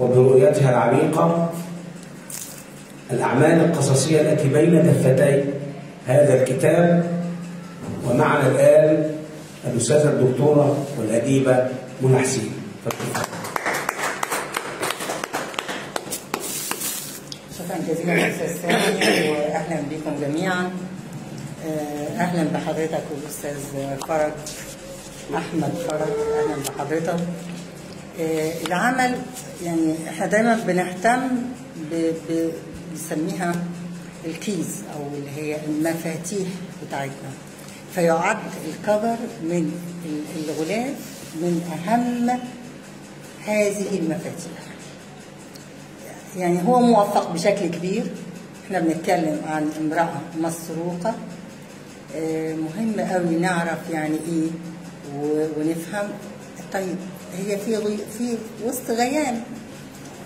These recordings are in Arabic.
وبرؤيتها العميقة الأعمال القصصية التي بين دفتي هذا الكتاب. ومعنا الآن الأستاذة الدكتورة والأديبة منى حسين. شكرا جزيلا أستاذ سامي، وأهلا بكم جميعا. أهلا بحضرتك والأستاذ فرج أحمد فرج، أهلا بحضرتك. العمل يعني احنا دايما بنهتم بنسميها الكيز او اللي هي المفاتيح بتاعتنا، فيعد الكفر من الغلاف من اهم هذه المفاتيح. يعني هو موفق بشكل كبير. احنا بنتكلم عن امرأة مسروقة، مهم قوي نعرف يعني ايه ونفهم. طيب هي في وسط غيان،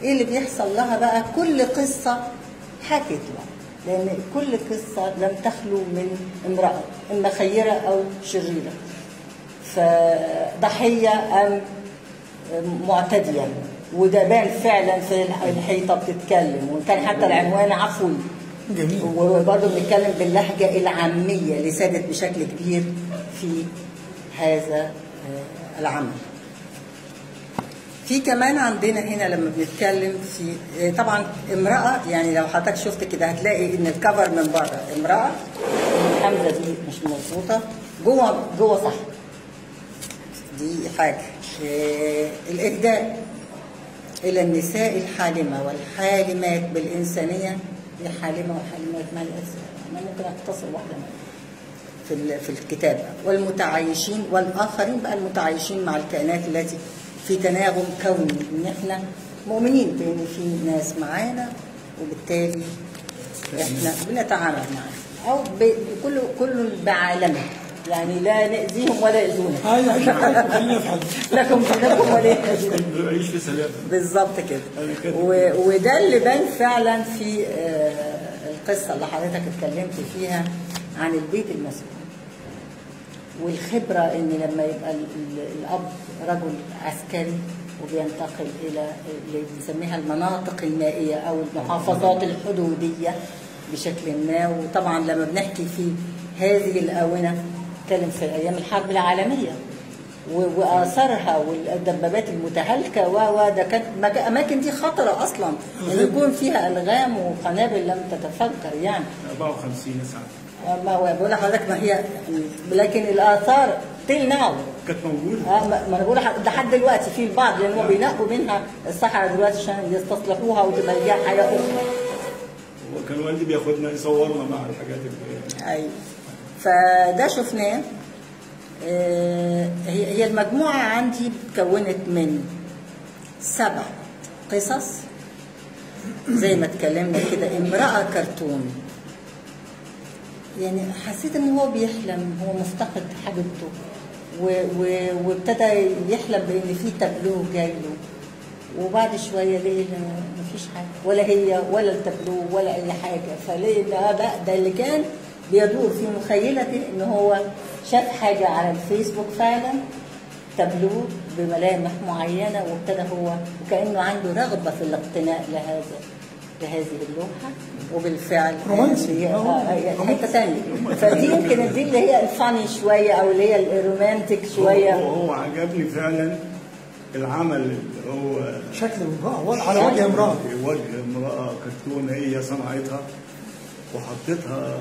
ايه اللي بيحصل لها بقى؟ كل قصة حكت لها، لان كل قصة لم تخلو من امرأة اما خيرة او شريرة، فضحية ام معتدية. وده بان فعلا في الحيطة بتتكلم، وكان حتى العنوان عفوي جميل. وبرضه بنتكلم باللهجة العامية اللي سادت بشكل كبير في هذا العمل. في كمان عندنا هنا لما بنتكلم في طبعا امرأة، يعني لو حضرتك شفت كده هتلاقي ان الكفر من بره امرأة، الحمزة دي مش مظبوطة، جوه صح، دي حاجة. الإهداء إلى النساء الحالمة والحالمات بالإنسانية، دي حالمة وحالمات مع الإنسان، أنا ممكن أختصر واحدة في الكتاب. والمتعايشين والآخرين بقى، المتعايشين مع الكائنات التي في تناغم كوني، ان احنا مؤمنين بان في ناس معانا وبالتالي احنا بنتعامل معاهم، او كل بعالمه، يعني لا نأذيهم ولا يأذونا. لكم دينكم ولا يأذونا. نعيش في سلام. بالظبط كده. وده اللي بان فعلا في القصه اللي حضرتك اتكلمت فيها عن البيت المسكون، والخبرة ان لما يبقى الاب رجل عسكري وبينتقل الى اللي بنسميها المناطق المائية او المحافظات الحدودية بشكل ما. وطبعا لما بنحكي في هذه الآونة نتكلم في ايام الحرب العالمية واثارها والدبابات المتهالكة وده كانت اماكن دي خطرة اصلا، يعني يكون فيها الغام وقنابل لم تتفجر يعني 54 ساعة. ما هو بقول لحضرتك، ما هي لكن الاثار تيل ناو كانت موجوده. ما انا بقول لحد دلوقتي في البعض، لان هم بينقوا منها الصحراء دلوقتي عشان يستصلحوها وتبقى ليها حياه اخرى. وكان والدي بياخدنا يصورنا مع الحاجات اللي ايوه، فده شفناه. هي المجموعه عندي اتكونت من 7 قصص زي ما اتكلمنا كده. امرأة كرتون، يعني حسيت ان هو بيحلم، هو مفتقد حبيبته وابتدى يحلم بان في تابلو جاي له، وبعد شويه لقي مفيش حاجه، ولا هي ولا التابلو ولا اي حاجه. فلقي ده اللي كان بيدور في مخيلته، ان هو شاف حاجه على الفيسبوك فعلا، تابلو بملامح معينه، وابتدى هو وكانه عنده رغبه في الاقتناء لهذه اللوحة، وبالفعل حتة ثانية. فدي يمكن دي اللي هي الفاني شوية أو اللي هي الرومانتيك شوية. هو عجبني فعلا العمل اللي هو شكل امرأة على وجه امرأة، وجه امرأة كرتون هي صنعتها وحطيتها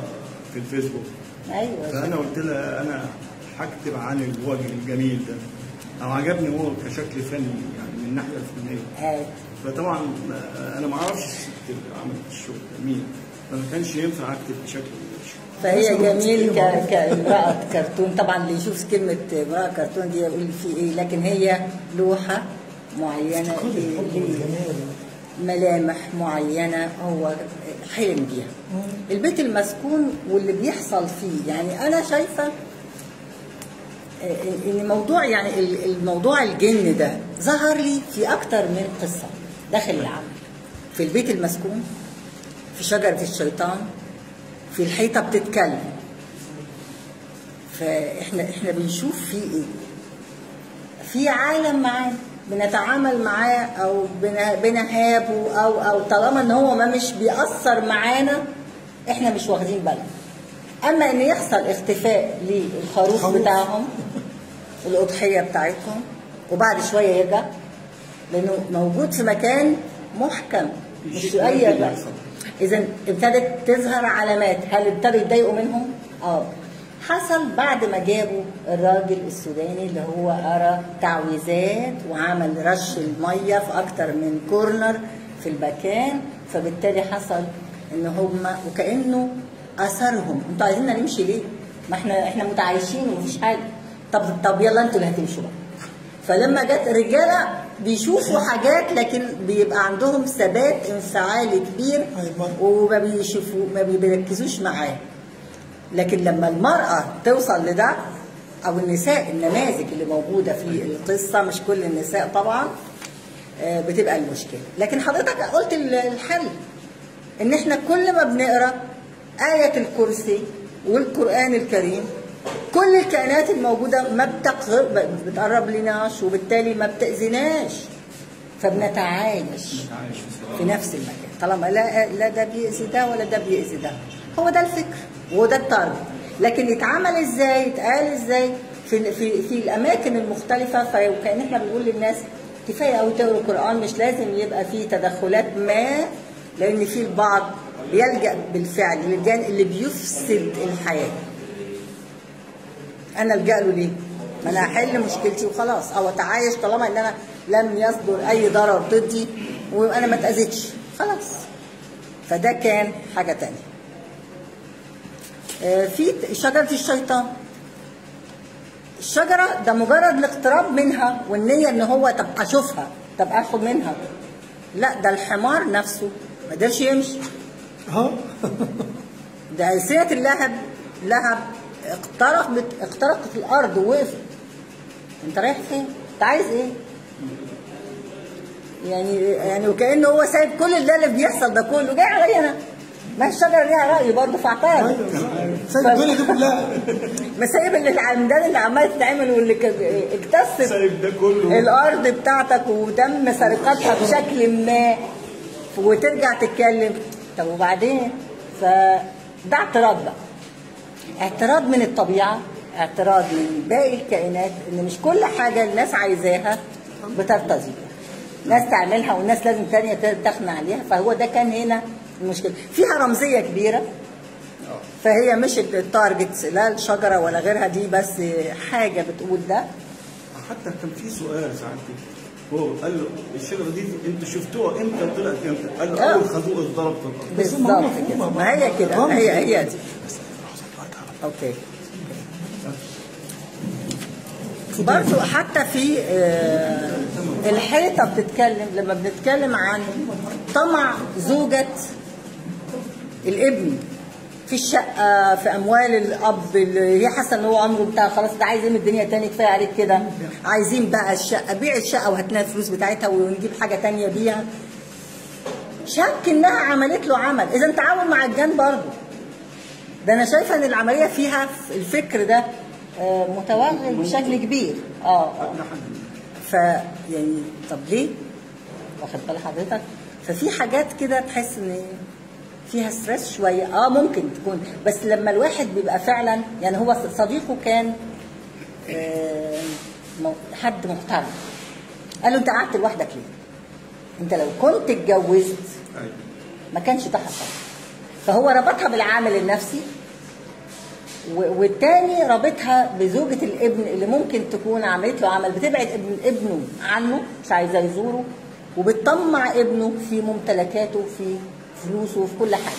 في الفيسبوك. أيوة. فأنا قلت لها أنا هكتب عن الوجه الجميل ده، أو عجبني هو كشكل فني يعني من الناحية الفنية. أيوة. فطبعا انا ما اعرفش الست اللي عملت الشغل مين، فما كانش ينفع اكتب بشكل فهي جميل كامرأة كرتون. طبعا اللي يشوف كلمة امرأة كرتون دي يقول في ايه، لكن هي لوحة معينة ملامح معينة هو حلم بيها. البيت المسكون واللي بيحصل فيه، يعني انا شايفة ان موضوع يعني الموضوع الجن ده ظهر لي في اكتر من قصة داخل العمل. في البيت المسكون، في شجرة الشيطان، في الحيطة بتتكلم. فاحنا بنشوف في ايه، في عالم معانا بنتعامل معاه او بنهابه او طالما ان هو ما مش بيأثر معانا احنا مش واخدين بالنا. اما ان يحصل اختفاء للخروف بتاعهم الاضحيه بتاعتهم وبعد شويه يرجع لانه موجود في مكان محكم مش في اي بقى. اذا ابتدت تظهر علامات. هل ابتدوا يتضايقوا منهم؟ حصل بعد ما جابوا الراجل السوداني اللي هو قرا تعويذات وعمل رش الميه في اكتر من كورنر في المكان، فبالتالي حصل ان هم وكانه اثرهم. انتوا عايزيننا نمشي ليه؟ ما احنا متعايشين ومفيش حاجه. طب يلا انتوا اللي هتمشوا بقى. فلما جت الرجاله بيشوفوا حاجات لكن بيبقى عندهم ثبات انفعالي كبير وما بيشوفوا ما بيركزوش معاه. لكن لما المرأة توصل لده أو النساء النماذج اللي موجودة في القصة مش كل النساء طبعا بتبقى المشكلة. لكن حضرتك قلت الحل إن إحنا كل ما بنقرأ آية الكرسي والقرآن الكريم كل الكائنات الموجودة ما بتقرب لناش وبالتالي ما بتأذناش فبنتعايش في نفس المكان طالما لا ده بيأذي ده ولا ده بيأذي ده. هو ده الفكر وده التارجت. لكن يتعمل ازاي يتقال ازاي في الاماكن المختلفه. فكأن احنا بنقول للناس كفايه قوي تقروا القران مش لازم يبقى فيه تدخلات ما لان في البعض بيلجأ بالفعل للجانب اللي بيفسد الحياه. انا الجأ له ليه؟ ما انا هحل مشكلتي وخلاص او اتعايش طالما ان انا لم يصدر اي ضرر ضدي وانا ما اتاذيتش خلاص. فده كان حاجه تانية. في شجرة الشيطان. الشجرة ده مجرد الاقتراب منها والنية ان هو طب اشوفها طب اخد منها. لا ده الحمار نفسه ما قدرش يمشي. ده سيرة اللهب اخترقت الارض ووقفت. انت رايح فين؟ انت عايز ايه؟ يعني وكأنه هو سايب كل اللي بيحصل ده كله جاي عليا انا. ما الشجره ليها راي برضه في اعتراض. سايب الدنيا دي كلها. ما سايب العمدان اللي عمال تتعمل واللي اكتسب الارض بتاعتك وتم سرقتها بشكل ما وترجع تتكلم. طب وبعدين؟ فده اعتراض بقى. اعتراض من الطبيعه، اعتراض من باقي الكائنات ان مش كل حاجه الناس عايزاها بترتضي. ناس تعملها والناس لازم ثانيه تخنع عليها. فهو ده كان هنا المشكلة. فيها رمزية كبيرة فهي مش التارجت لا الشجرة ولا غيرها دي بس حاجة بتقول ده. حتى كان في سؤال ساعتها هو قال له الشجرة دي انتوا شفتوها امتى طلعت امتى؟ قال له اول خازوق اتضرب في الارض. بالظبط كده. ما هي كده هي دي. اوكي. برضو حتى في الحيطة بتتكلم لما بنتكلم عن طمع زوجة الابن في الشقة في أموال الأب اللي هي حاسة إن هو عمره بتاع خلاص ده عايز من الدنيا تاني كفاية عليك كده. عايزين بقى الشقة بيع الشقة وهات لنا الفلوس بتاعتها ونجيب حاجة تانية بيها. شك إنها عملت له عمل. إذا تعاون مع الجان برضه. ده أنا شايفة إن العملية فيها الفكر ده متوغل بشكل كبير. يعني طب ليه؟ واخد بال حضرتك؟ ففي حاجات كده تحس ان فيها ستريس شويه ممكن تكون. بس لما الواحد بيبقى فعلا يعني هو صديقه كان حد محترم قال له انت قعدت لوحدك ليه؟ انت لو كنت اتجوزت ما كانش ده حصل. فهو ربطها بالعامل النفسي والتاني رابطها بزوجة الابن اللي ممكن تكون عملت له عمل بتبعد ابنه عنه مش عايزاه يزوره وبتطمع ابنه في ممتلكاته في فلوسه في كل حاجة.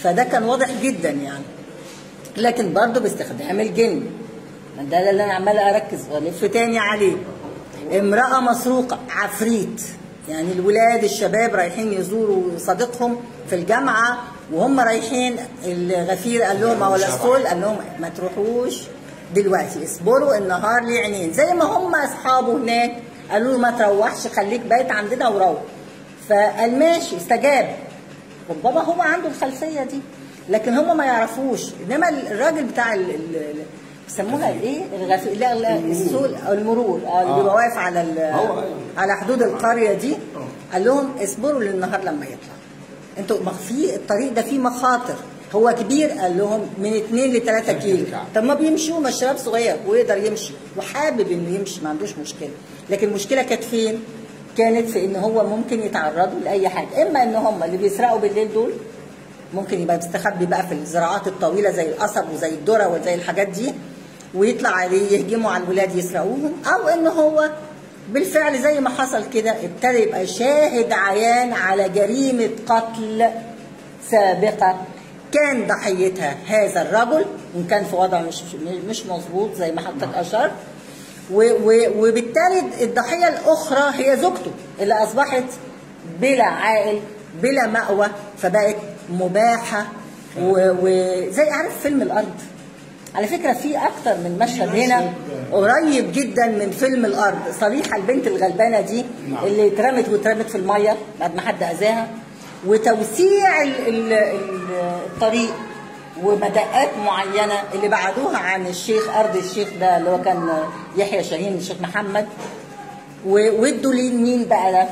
فده كان واضح جدا يعني. لكن برضه باستخدام الجن. ده اللي انا عماله اركز والف تاني عليه. امرأة مسروقة عفريت. يعني الولاد الشباب رايحين يزوروا صديقهم في الجامعة وهم رايحين الغفير قال لهم او الاسطول قال لهم ما تروحوش دلوقتي اصبروا النهار ليه عينين زي ما هم اصحابه هناك قالوا له ما تروحش خليك بايت عندنا وروح. فقال ماشي استجاب. ربما هو عنده الخلفيه دي لكن هم ما يعرفوش. انما الراجل بتاع سموها ايه؟ لا السول او المرور اللي بيبقى واقف على على حدود القريه دي. قال لهم اصبروا للنهار لما يطلع. انتوا في الطريق ده فيه مخاطر، هو كبير، قال لهم من 2 ل 3 كيلو. طب ما بيمشوا، ما شباب صغير ويقدر يمشي وحابب انه يمشي، ما عندوش مشكله. لكن المشكله كانت فين؟ كانت في ان هو ممكن يتعرضوا لاي حاجه، اما ان هم اللي بيسرقوا بالليل دول ممكن يبقى مستخبي بقى في الزراعات الطويله زي القصب وزي الذره وزي الحاجات دي، ويطلع عليه يهجموا على الولاد يسرقوهم، او ان هو بالفعل زي ما حصل كده ابتدى يبقى شاهد عيان على جريمه قتل سابقه كان ضحيتها هذا الرجل، وان كان في وضع مش مظبوط زي ما حضرتك اشرت، وبالتالي الضحيه الاخرى هي زوجته اللي اصبحت بلا عائل بلا مأوى، فبقت مباحه. وزي عارف فيلم الارض، على فكره في اكتر من مشهد هنا قريب جدا من فيلم الارض. صريحه البنت الغلبانه دي اللي اترمت في الميه بعد ما حد اذاها، وتوسيع الطريق ومدقات معينه اللي بعدوها عن الشيخ ارض الشيخ ده اللي هو كان يحيى شاهين الشيخ محمد، وادوا لمين بقى ده؟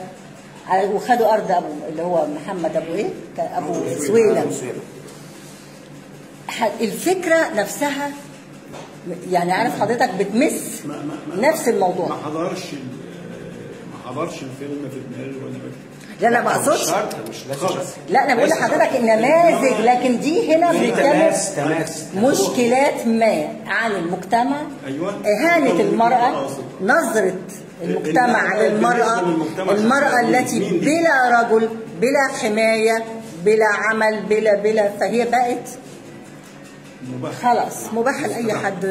وخدوا ارض ابو اللي هو محمد ابو ايه؟ ابو سويلم. الفكره نفسها يعني عارف حضرتك بتمس نفس الموضوع. ما حضرش الفيلم في دماغي وانا بكتب. لا ما اقصدش، لا انا بقول لحضرتك النماذج، لكن دي هنا بنتكلم مشكلات ما عن المجتمع. اهانه المراه، نظره المجتمع للمراه، المراه التي بلا رجل بلا حمايه بلا عمل بلا فهي بقت خلاص مباحه لاي حد،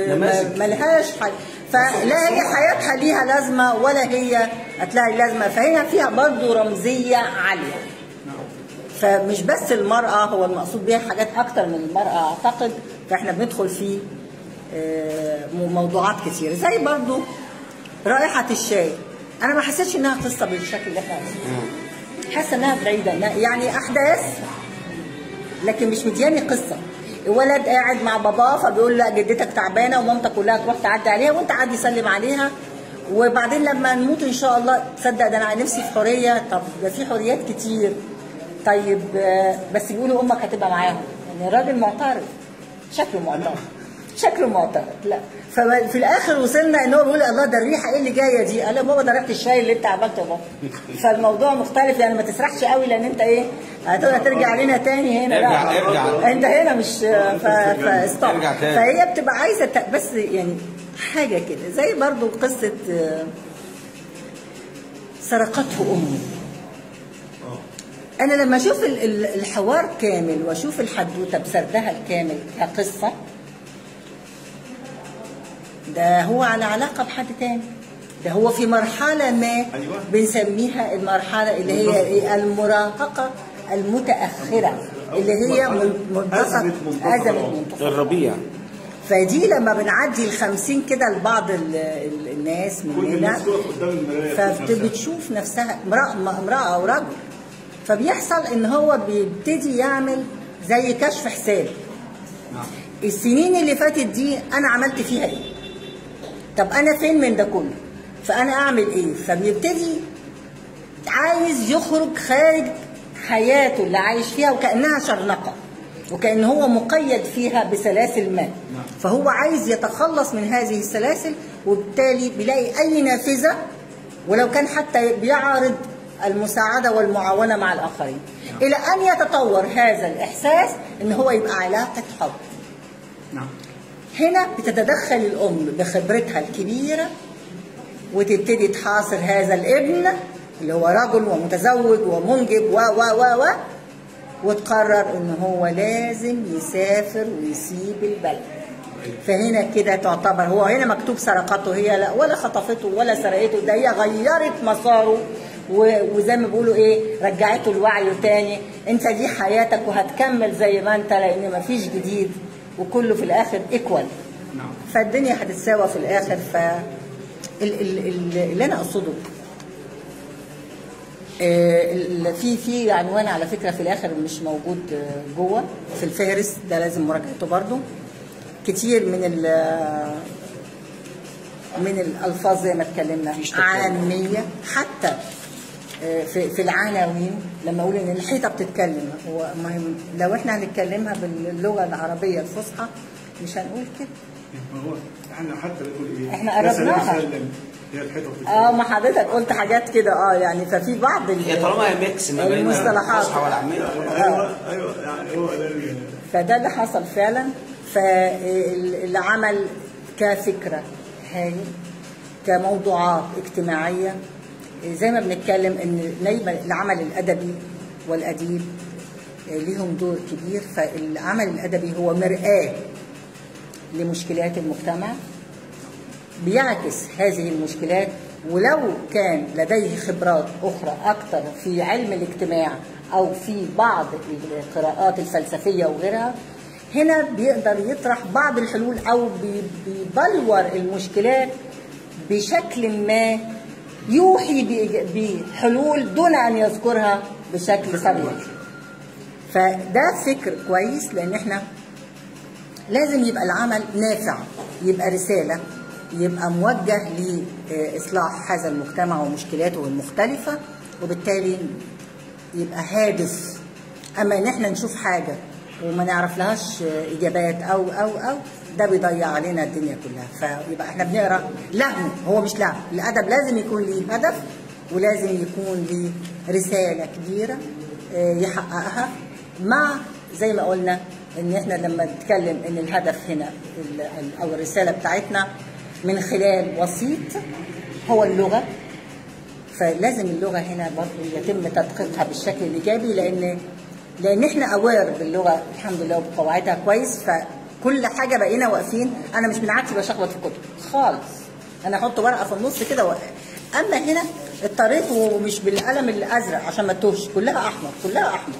ملهاش حاجه، فلا هي حياتها ليها لازمه ولا هي هتلاقي لازمه. فهنا فيها برضو رمزيه عاليه. فمش بس المراه هو المقصود بيها، حاجات اكتر من المراه اعتقد. فاحنا بندخل في موضوعات كتير زي برضو رائحه الشاي. انا ما حسيتش انها قصه بالشكل اللي احنا حاسه انها بعيده، يعني احداث لكن مش مدياني قصه. الولد قاعد مع باباه فبيقول لا جدتك تعبانه ومامتك كلها تروح تعدي عليها وانت عدي سلم عليها، وبعدين لما نموت ان شاء الله تصدق ده انا نفسي في حريه. طب ده في حريات كتير. طيب بس بيقولوا امك هتبقى معاهم، يعني الراجل معترض، شكله معترض. لا ففي الاخر وصلنا ان هو بيقول الله ده الريحه ايه اللي جايه دي؟ قال له بابا ده ريحه الشاي اللي انت عملته يا بابا. فالموضوع مختلف، يعني ما تسرحش قوي لان انت ايه هتقدر ترجع لنا تاني هنا. ارجع انت هنا مش فاستوب. فهي بتبقى عايزه بس يعني حاجه كده زي برضو قصه سرقته امه. انا لما اشوف الحوار كامل واشوف الحدوته بسردها الكامل كقصه، ده هو على علاقه بحد تاني، ده هو في مرحله ما بنسميها المرحله اللي هي ايه؟ المراهقه المتاخره، اللي هي أزمة منتصف الربيع. فدي لما بنعدي ال50 كده لبعض الناس مننا، فبتشوف نفسها امراه او رجل، فبيحصل ان هو بيبتدي يعمل زي كشف حساب. السنين اللي فاتت دي انا عملت فيها ايه؟ طب انا فين من ده كله؟ فانا اعمل ايه؟ فبيبتدي عايز يخرج خارج حياته اللي عايش فيها وكانها شرنقه، وكأن هو مقيد فيها بسلاسل ما. فهو عايز يتخلص من هذه السلاسل، وبالتالي بيلاقي اي نافذه ولو كان حتى بيعارض المساعده والمعاونه مع الاخرين، الى ان يتطور هذا الاحساس ان هو يبقى علاقه حب. هنا بتتدخل الام بخبرتها الكبيره وتبتدي تحاصر هذا الابن اللي هو رجل ومتزوج ومنجب و وتقرر ان هو لازم يسافر ويسيب البلد. فهنا كده تعتبر هو هنا مكتوب سرقته، هي لا ولا خطفته ولا سرقته، ده هي غيرت مساره وزي ما بيقولوا ايه رجعته لوعيه تاني. انت دي حياتك وهتكمل زي ما انت، لان مفيش جديد وكله في الاخر ايكوال. فالدنيا هتتساوى في الاخر. اللي انا اقصده في عنوان على فكره في الاخر مش موجود جوه في الفهرس ده، لازم مراجعته برضو. كتير من الالفاظ زي ما اتكلمنا عاميه، حتى في العناوين لما اقول ان الحيطه بتتكلم، هو لو احنا هنتكلمها باللغه العربيه الفصحى مش هنقول كده. ما هو احنا حتى بنقول ايه؟ احنا قربناها. هي الحيطه بتتكلم. ما حضرتك قلت حاجات كده يعني ففي بعض هي طالما هي ميكس ما بين المصطلحات الفصحى والعاميه. ايوه يعني هو ده فده اللي حصل فعلا. فالعمل كفكره هاي كموضوعات اجتماعيه زي ما بنتكلم ان العمل الادبي والاديب ليهم دور كبير. فالعمل الادبي هو مرآة لمشكلات المجتمع، بيعكس هذه المشكلات، ولو كان لديه خبرات اخرى اكثر في علم الاجتماع او في بعض القراءات الفلسفيه وغيرها، هنا بيقدر يطرح بعض الحلول او بيبلور المشكلات بشكل ما يوحي بحلول دون ان يذكرها بشكل صريح. فده فكر كويس، لان احنا لازم يبقى العمل نافع، يبقى رسالة، يبقى موجه لإصلاح هذا المجتمع ومشكلاته المختلفة، وبالتالي يبقى هادف. أما إن احنا نشوف حاجة وما نعرف لهاش إجابات أو ده بيضيع علينا الدنيا كلها. فيبقى احنا بنقرأ لهو، هو مش لهو. الأدب لازم يكون ليه هدف، ولازم يكون ليه رسالة كبيرة يحققها، مع زي ما قلنا ان احنا لما نتكلم ان الهدف هنا او الرساله بتاعتنا من خلال وسيط هو اللغه، فلازم اللغه هنا برضه يتم تدقيقها بالشكل الايجابي، لان احنا اوير باللغه الحمد لله وبقواعدها كويس. فكل حاجه بقينا واقفين، انا مش من عادتي بشخبط في الكتب خالص، انا احط ورقه في النص كده اما هنا اضطريت ومش بالقلم الازرق عشان ما تتوهش، كلها احمر كلها احمر.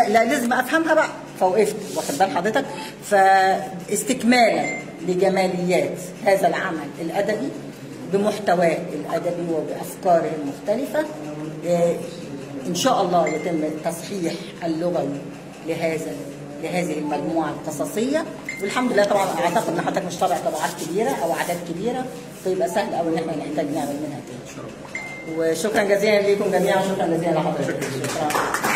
لا لازم افهمها بقى، فوقفت واخد بال حضرتك. فاستكمالا لجماليات هذا العمل الادبي بمحتواه الادبي وبافكاره المختلفه، ان شاء الله يتم تصحيح اللغوي لهذه المجموعه القصصيه. والحمد لله طبعا اعتقد ان حضرتك مش طابع طبعات كبيره او اعداد كبيره، فيبقى سهل قوي ان احنا نحتاج نعمل منها تاني. وشكرا جزيلا لكم جميعا، شكرا جزيلا لحضرتك. شكرا.